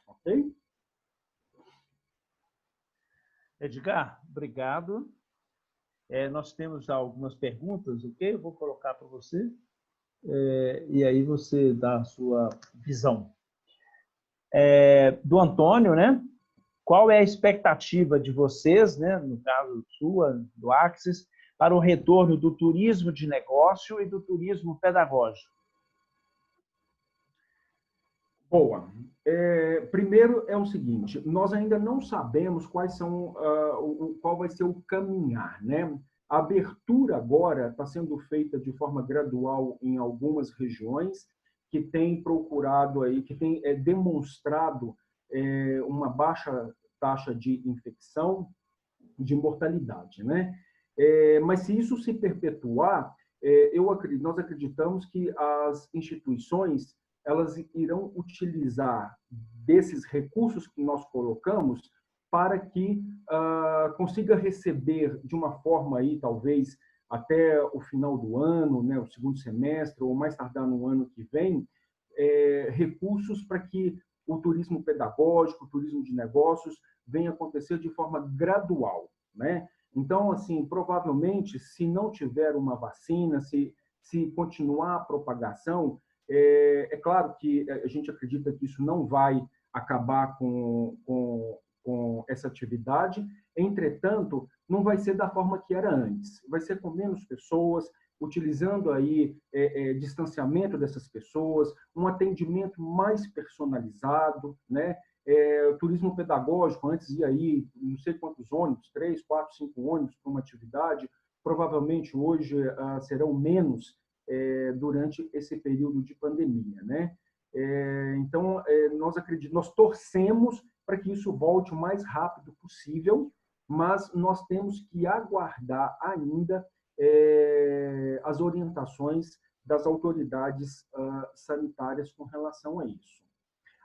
Ok? Edgar, obrigado. Nós temos já algumas perguntas, ok? Eu vou colocar para você, e aí você dá a sua visão. Do Antônio, né? Qual é a expectativa de vocês, né, no caso sua, do Axis, para o retorno do turismo de negócio e do turismo pedagógico? Boa. Primeiro é o seguinte, nós ainda não sabemos qual vai ser o caminhar, né? A abertura agora está sendo feita de forma gradual em algumas regiões que têm procurado aí, que têm demonstrado uma baixa taxa de infecção, de mortalidade, né? Mas se isso se perpetuar, nós acreditamos que as instituições elas irão utilizar desses recursos que nós colocamos para que consiga receber de uma forma aí, talvez, até o final do ano, né, o segundo semestre, ou mais tardar no ano que vem, recursos para que o turismo pedagógico, o turismo de negócios, venha acontecer de forma gradual, né? Então, assim, provavelmente, se não tiver uma vacina, se continuar a propagação, claro que a gente acredita que isso não vai acabar com essa atividade, entretanto, não vai ser da forma que era antes, vai ser com menos pessoas, utilizando aí distanciamento dessas pessoas, um atendimento mais personalizado, né? O turismo pedagógico, antes ia aí não sei quantos ônibus, 3, 4, 5 ônibus para uma atividade, provavelmente hoje serão menos durante esse período de pandemia, né? Então, nós torcemos para que isso volte o mais rápido possível, mas nós temos que aguardar ainda as orientações das autoridades sanitárias com relação a isso.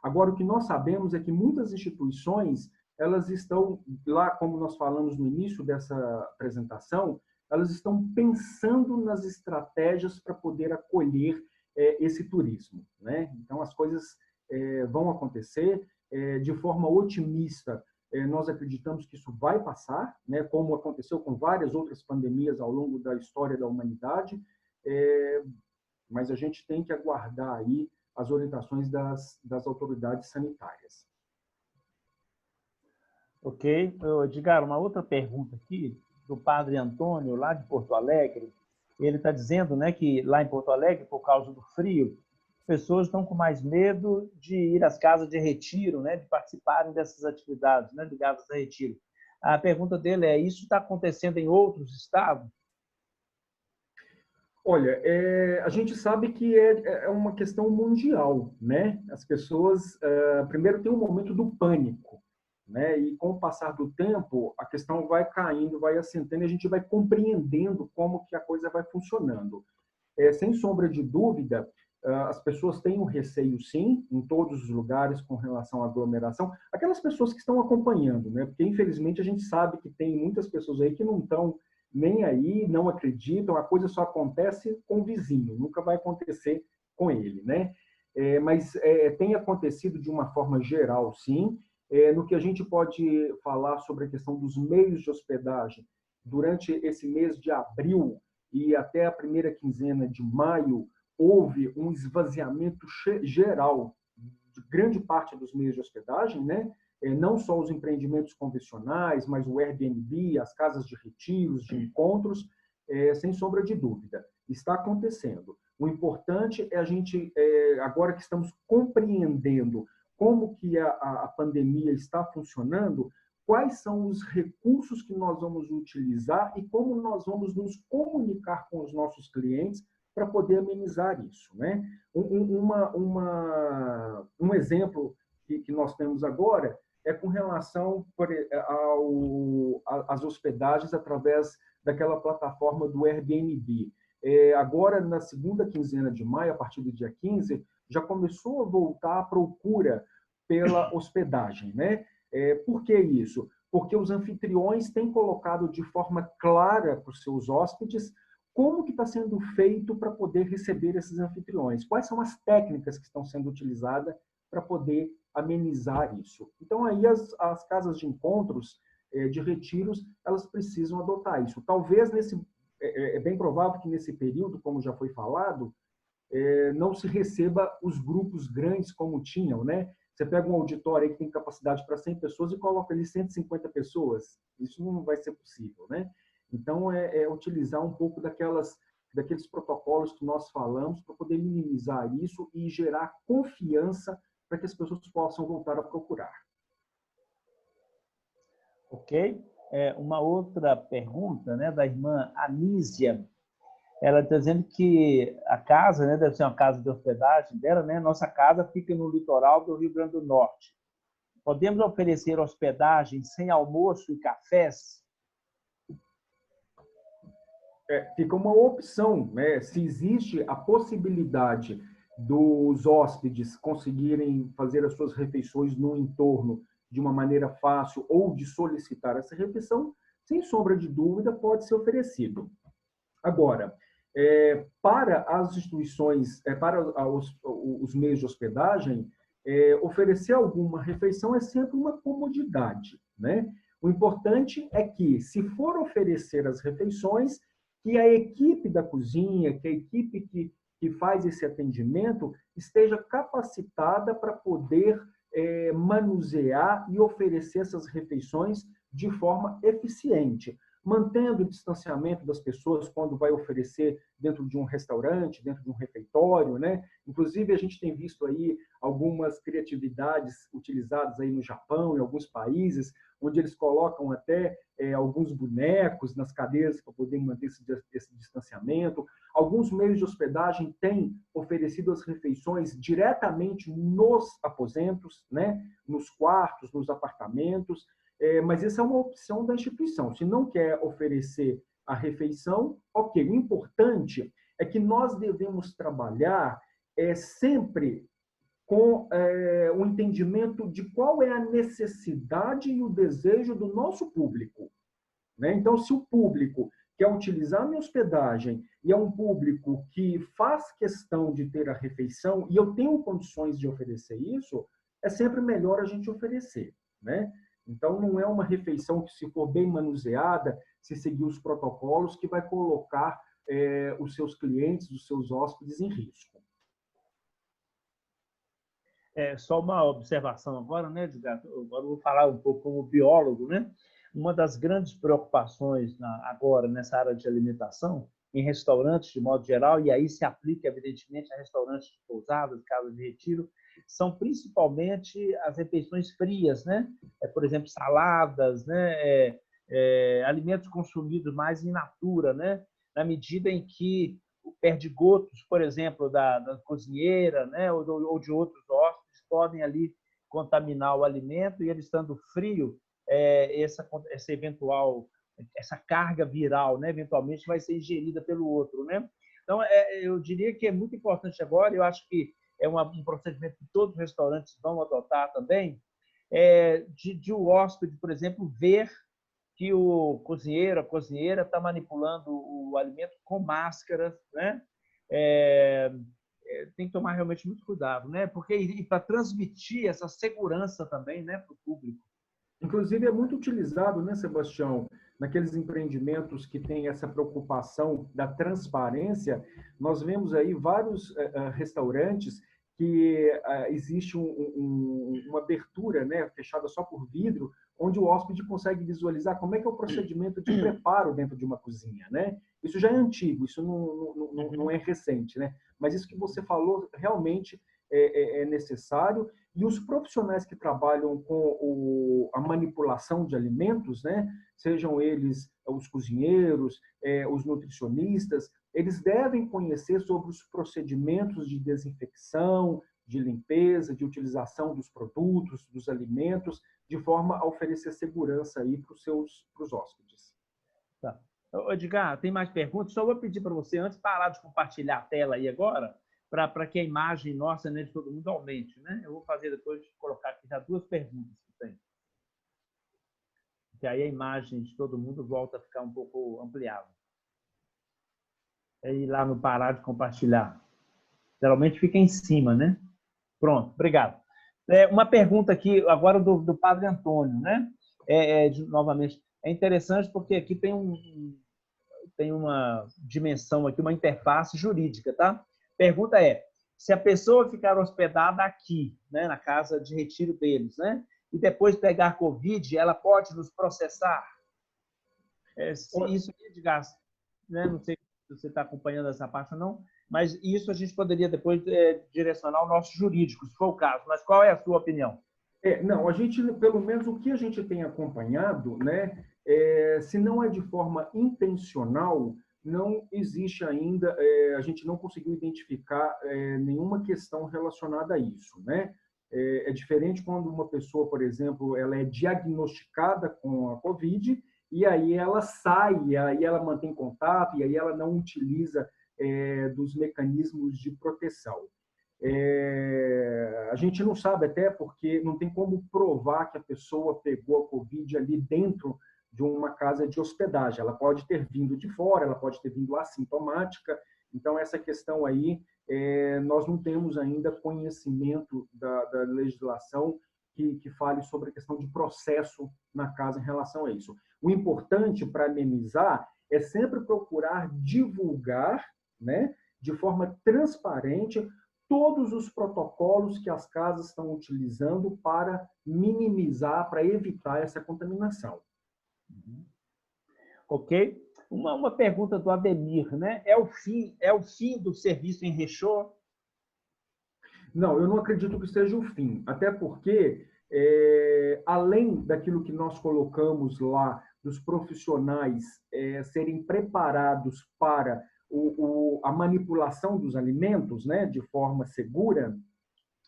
Agora, o que nós sabemos é que muitas instituições, elas estão lá, como nós falamos no início dessa apresentação, elas estão pensando nas estratégias para poder acolher esse turismo, né? Então, as coisas vão acontecer de forma otimista. Nós acreditamos que isso vai passar, né? Como aconteceu com várias outras pandemias ao longo da história da humanidade, mas a gente tem que aguardar aí as orientações das autoridades sanitárias. Ok. Edgar, uma outra pergunta aqui, do padre Antônio, lá de Porto Alegre. Ele está dizendo, né, que lá em Porto Alegre, por causa do frio, pessoas estão com mais medo de ir às casas de retiro, né, de participarem dessas atividades, né, ligadas a retiro. A pergunta dele é, isso está acontecendo em outros estados? Olha, a gente sabe que é uma questão mundial, né? As pessoas, primeiro tem um momento do pânico, né? E com o passar do tempo, a questão vai caindo, vai assentando, e a gente vai compreendendo como que a coisa vai funcionando. Sem sombra de dúvida, as pessoas têm um receio, sim, em todos os lugares com relação à aglomeração. Aquelas pessoas que estão acompanhando, né? Porque, infelizmente, a gente sabe que tem muitas pessoas aí que não estão nem aí, não acreditam, a coisa só acontece com o vizinho, nunca vai acontecer com ele, né? Mas tem acontecido de uma forma geral, sim. No que a gente pode falar sobre a questão dos meios de hospedagem, durante esse mês de abril e até a primeira quinzena de maio, houve um esvaziamento geral de grande parte dos meios de hospedagem, né? Não só os empreendimentos convencionais, mas o Airbnb, as casas de retiros, de encontros, sem sombra de dúvida, está acontecendo. O importante é a gente, agora que estamos compreendendo como que a pandemia está funcionando, quais são os recursos que nós vamos utilizar e como nós vamos nos comunicar com os nossos clientes para poder amenizar isso, né? Um exemplo que nós temos agora é com relação às hospedagens através daquela plataforma do Airbnb. Agora, na segunda quinzena de maio, a partir do dia 15, já começou a voltar a procura pela hospedagem, né? Por que isso? Porque os anfitriões têm colocado de forma clara para os seus hóspedes como que está sendo feito para poder receber esses anfitriões, quais são as técnicas que estão sendo utilizadas para poder amenizar isso. Então, aí as casas de encontros, de retiros, elas precisam adotar isso. Talvez, é bem provável que nesse período, como já foi falado, não se receba os grupos grandes como tinham, né? Você pega um auditório aí que tem capacidade para 100 pessoas e coloca ali 150 pessoas. Isso não vai ser possível, né? Então, utilizar um pouco daqueles protocolos que nós falamos para poder minimizar isso e gerar confiança para que as pessoas possam voltar a procurar. Ok. Uma outra pergunta, né, da irmã Anísia. Ela está dizendo que a casa, né, deve ser uma casa de hospedagem dela, né? Nossa casa fica no litoral do Rio Grande do Norte. Podemos oferecer hospedagem sem almoço e cafés? Fica uma opção, né? Se existe a possibilidade dos hóspedes conseguirem fazer as suas refeições no entorno de uma maneira fácil ou de solicitar essa refeição, sem sombra de dúvida, pode ser oferecido. Agora, para as instituições, para os meios de hospedagem, oferecer alguma refeição é sempre uma comodidade, né? O importante é que, se for oferecer as refeições, que a equipe da cozinha, que a equipe que faz esse atendimento esteja capacitada para poder manusear e oferecer essas refeições de forma eficiente, mantendo o distanciamento das pessoas quando vai oferecer dentro de um restaurante, dentro de um refeitório, né? Inclusive, a gente tem visto aí algumas criatividades utilizadas aí no Japão, em alguns países, onde eles colocam até alguns bonecos nas cadeiras para poder manter esse distanciamento. Alguns meios de hospedagem têm oferecido as refeições diretamente nos aposentos, né? Nos quartos, nos apartamentos, mas essa é uma opção da instituição. Se não quer oferecer a refeição, ok. O importante é que nós devemos trabalhar sempre com o entendimento de qual é a necessidade e o desejo do nosso público, né? Então, se o público quer utilizar a minha hospedagem e é um público que faz questão de ter a refeição e eu tenho condições de oferecer isso, é sempre melhor a gente oferecer, né? Então, não é uma refeição que, se for bem manuseada, se seguir os protocolos, que vai colocar os seus clientes, os seus hóspedes em risco. Só uma observação agora, né, Edgar? Agora eu vou falar um pouco como biólogo, né? Uma das grandes preocupações agora nessa área de alimentação, em restaurantes de modo geral, e aí se aplica evidentemente a restaurantes de pousadas, casas de retiro, são principalmente as refeições frias, né? Por exemplo, saladas, né? Alimentos consumidos mais in natura, né? Na medida em que o perdigotos, por exemplo, da cozinheira, né? ou de outros hóspedes, podem ali contaminar o alimento e ele estando frio, essa carga viral, né, eventualmente vai ser ingerida pelo outro, né? Então, eu diria que é muito importante agora, eu acho que é um procedimento que todos os restaurantes vão adotar também, de o hóspede, por exemplo, ver que o cozinheiro, a cozinheira está manipulando o alimento com máscaras, né? Tem que tomar realmente muito cuidado, né? Porque para transmitir essa segurança também, né, para o público. Inclusive, é muito utilizado, né, Sebastião, naqueles empreendimentos que têm essa preocupação da transparência. Nós vemos aí vários restaurantes que existe uma abertura, né, fechada só por vidro, onde o hóspede consegue visualizar como é que é o procedimento de preparo dentro de uma cozinha, né? Isso já é antigo, isso não é recente, né? Mas isso que você falou realmente é necessário. E os profissionais que trabalham com a manipulação de alimentos, né, sejam eles os cozinheiros, os nutricionistas, eles devem conhecer sobre os procedimentos de desinfecção, de limpeza, de utilização dos produtos, dos alimentos, de forma a oferecer segurança aí para os hóspedes. Tá. Edgar, tem mais perguntas? Só vou pedir para você, antes de parar de compartilhar a tela aí agora, para que a imagem nossa, né, de todo mundo aumente, né? Eu vou fazer depois, colocar aqui já 2 perguntas que tem. Que aí a imagem de todo mundo volta a ficar um pouco ampliada. É ir lá no parar de compartilhar. Geralmente fica em cima, né? Pronto, obrigado. Uma pergunta aqui agora do Padre Antônio, né? Novamente, é interessante porque aqui tem uma dimensão aqui, uma interface jurídica, tá? Pergunta é, se a pessoa ficar hospedada aqui, né, na casa de retiro deles, né, e depois pegar Covid, ela pode nos processar? Isso aqui, Edgar, né, não sei se você está acompanhando essa parte ou não, mas isso a gente poderia depois direcionar ao nosso jurídico, se for o caso. Mas qual é a sua opinião? Não, a gente, pelo menos o que a gente tem acompanhado, né, se não é de forma intencional, não existe ainda, a gente não conseguiu identificar nenhuma questão relacionada a isso, né? É diferente quando uma pessoa, por exemplo, ela é diagnosticada com a COVID e aí ela sai, e aí ela mantém contato, e aí ela não utiliza dos mecanismos de proteção. A gente não sabe até porque não tem como provar que a pessoa pegou a Covid ali dentro de uma casa de hospedagem. Ela pode ter vindo de fora, ela pode ter vindo assintomática. Então, essa questão aí, nós não temos ainda conhecimento da legislação que fale sobre a questão de processo na casa em relação a isso. O importante para amenizar é sempre procurar divulgar, né, de forma transparente todos os protocolos que as casas estão utilizando para minimizar, para evitar essa contaminação. Ok? Uma pergunta do Ademir, né? É o fim do serviço em Rechô? Não, eu não acredito que seja o fim, até porque, além daquilo que nós colocamos lá, dos profissionais serem preparados para a manipulação dos alimentos, né, de forma segura,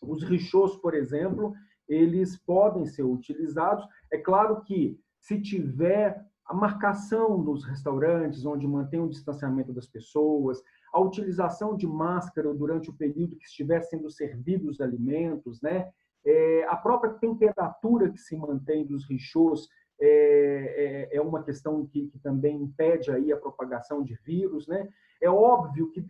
os rechôs, por exemplo, eles podem ser utilizados. É claro que, se tiver a marcação nos restaurantes, onde mantém o distanciamento das pessoas, a utilização de máscara durante o período que estiver sendo servidos os alimentos, né? A própria temperatura que se mantém dos rechôs é uma questão que também impede aí a propagação de vírus, né? É óbvio que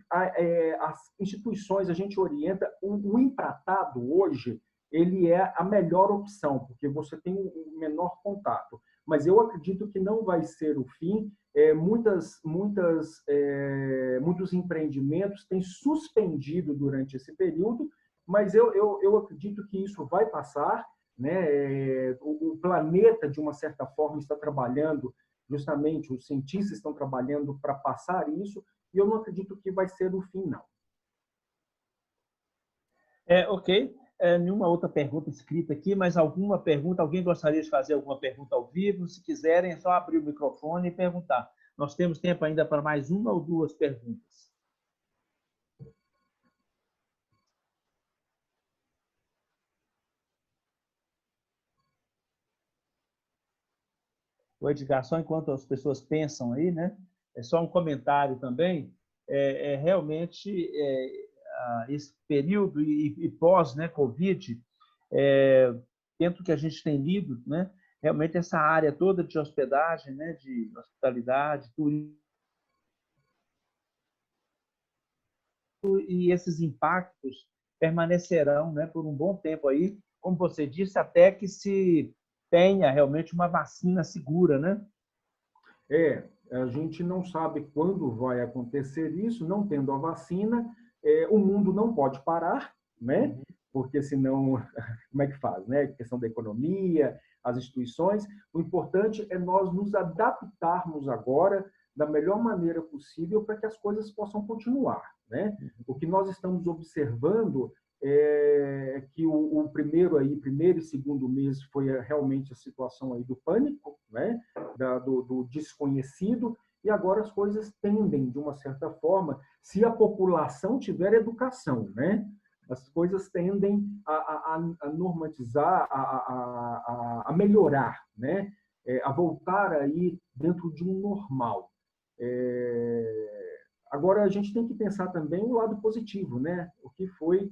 as instituições, a gente orienta, o empratado hoje, ele é a melhor opção, porque você tem um menor contato. Mas eu acredito que não vai ser o fim. Muitos empreendimentos têm suspendido durante esse período, mas eu acredito que isso vai passar, né? O planeta, de uma certa forma, está trabalhando, justamente os cientistas estão trabalhando para passar isso, e eu não acredito que vai ser o fim, não. Ok. Nenhuma outra pergunta escrita aqui, mas alguma pergunta? Alguém gostaria de fazer alguma pergunta ao vivo? Se quiserem, é só abrir o microfone e perguntar. Nós temos tempo ainda para mais 1 ou 2 perguntas. O Edgar, só enquanto as pessoas pensam aí, né? É só um comentário também. Realmente, esse período e pós, né, Covid, dentro do que a gente tem lido, né, realmente essa área toda de hospedagem, né, de hospitalidade, turismo, e esses impactos permanecerão, né, por um bom tempo aí, como você disse, até que se tenha realmente uma vacina segura, né? A gente não sabe quando vai acontecer isso, não tendo a vacina, o mundo não pode parar, né? Porque senão, como é que faz, né? A questão da economia, as instituições. O importante é nós nos adaptarmos agora da melhor maneira possível para que as coisas possam continuar, né? O que nós estamos observando é que o primeiro e segundo mês foi realmente a situação aí do pânico, né? Do desconhecido, e agora as coisas tendem, de uma certa forma, se a população tiver educação, né? As coisas tendem a normatizar, a melhorar, né? A voltar aí dentro de um normal. Agora, a gente tem que pensar também o lado positivo, né? O que foi o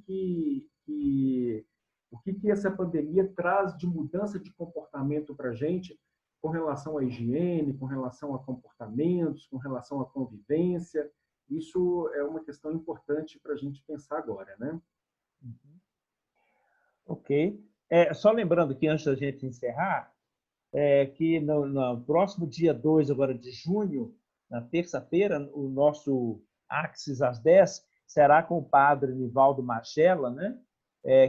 que essa pandemia traz de mudança de comportamento para a gente com relação à higiene, com relação a comportamentos, com relação à convivência. Isso é uma questão importante para a gente pensar agora, né? Ok. Só lembrando que, antes da gente encerrar, que no próximo dia 2 agora de junho, na terça-feira, o nosso Axis às 10 será com o padre Nivaldo Marchella, né?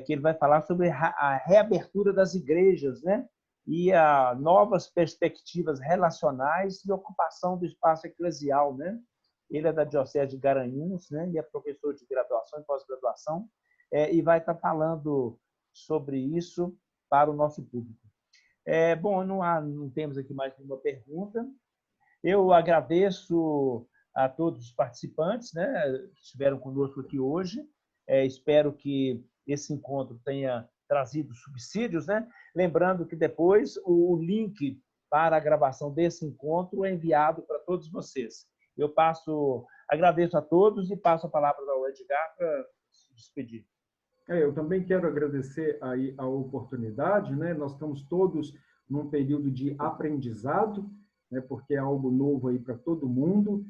Que ele vai falar sobre a reabertura das igrejas, né? E novas perspectivas relacionais e ocupação do espaço eclesial, né? Ele é da Diocese de Garanhuns, né? E é professor de graduação e pós-graduação, e vai estar falando sobre isso para o nosso público. Bom, não temos aqui mais nenhuma pergunta. Eu agradeço a todos os participantes, né, que estiveram conosco aqui hoje. Espero que esse encontro tenha trazido subsídios, né? Lembrando que depois o link para a gravação desse encontro é enviado para todos vocês. Agradeço a todos e passo a palavra ao Edgar para se despedir. Eu também quero agradecer aí a oportunidade, né? Nós estamos todos num período de aprendizado, né? Porque é algo novo aí para todo mundo.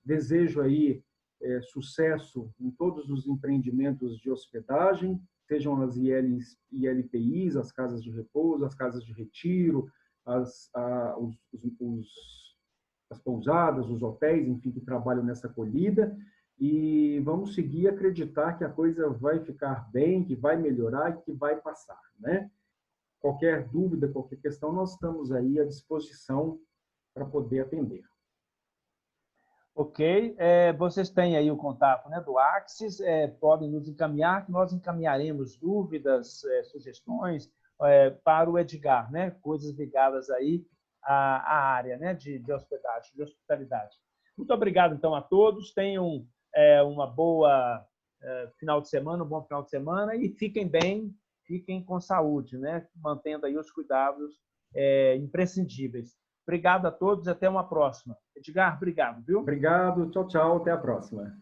Desejo aí sucesso em todos os empreendimentos de hospedagem, sejam as ILPIs, as casas de repouso, as casas de retiro, as pousadas, os hotéis, enfim, que trabalham nessa acolhida. E vamos seguir a acreditar que a coisa vai ficar bem, que vai melhorar e que vai passar, né? Qualquer dúvida, qualquer questão, nós estamos aí à disposição para poder atender. Ok. Vocês têm aí o contato, né, do Axis, podem nos encaminhar, que nós encaminharemos dúvidas, sugestões para o Edgar, né? Coisas ligadas aí à área, né, de hospedagem, de hospitalidade. Muito obrigado, então, a todos. Tenham uma boa final de semana, um bom final de semana, e fiquem bem, fiquem com saúde, né? Mantendo aí os cuidados imprescindíveis. Obrigado a todos e até uma próxima. Edgar, obrigado, viu? Obrigado, tchau, tchau, até a próxima.